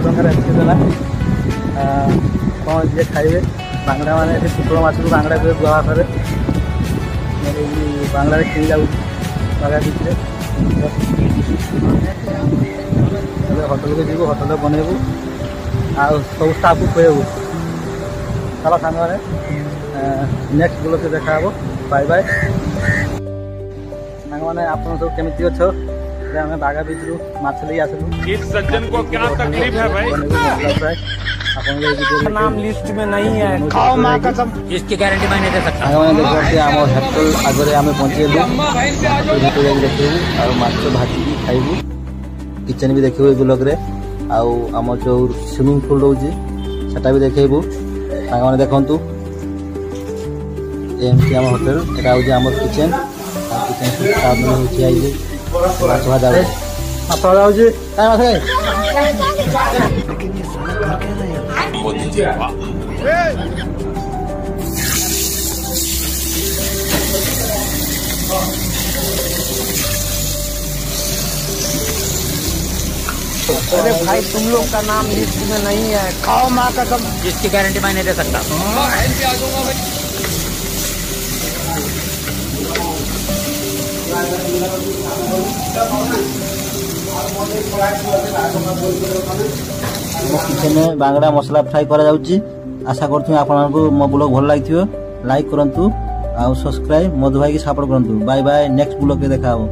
ଟଙ୍କାର ଏତିକି ଦେଲା। କ'ଣ ଯିଏ ଖାଇବେ ବାଙ୍ଗଡ଼ା ମାନେ ସେ ଶୁଖଳ ମାଛକୁ ବାଙ୍ଗଡ଼ା କହିବେ ଗୁଆ ଭାଷାରେ। ବାଙ୍ଗଳାରେ କିଣି ଯାଉଛି ବାଗା ବିଚରେ। ଏବେ ହୋଟେଲକୁ ଯିବୁ, ହୋଟେଲରେ ବନେଇବୁ ଆଉ ସବୁ ଷ୍ଟାଫକୁ ଖୁଆଇବୁ। ଚାଲ ସାଙ୍ଗମାନେ ନେକ୍ସଟ ବ୍ଲଗ୍ରେ ଦେଖା ହେବ। Bye bye. ସାଙ୍ଗମାନେ ଆପଣ ସବୁ କେମିତି ଅଛ? ଆମେ ବାଗା ବିଚରୁ ମାଛ ନେଇ ଆସିଲୁ। नाम लिस्ट में नहीं है, खाओ माँ कसम, इसकी गारंटी मैं नहीं दे सकता। देखते आम होटेल आगे आम पहुँचेलु देखू और माछ भाजिकी खाइबू। किचन भी देखू ब्लॉग रे आम जो स्विमिंग पूल रोचे सेटा भी देखू। साने देखु एमती आम होटेल एटा हूँ आम किचन। किचन माछ भाजा माछ भाजा हूँ अरे भाई तुम लोग का नाम लिस्ट में नहीं है, खाओ माँ कसम, जिसकी गारंटी मैं नहीं दे सकता। किचन में बांगड़ा मसला फ्राई करा जाउची। आशा करथु आपनको मो ब्लॉग भल लागिथियो। लाइक करंतु आ सब्सक्राइब मधु भाई की सपोर्ट करंतु। Bye bye. नेक्स्ट ब्लॉग के देखा हो।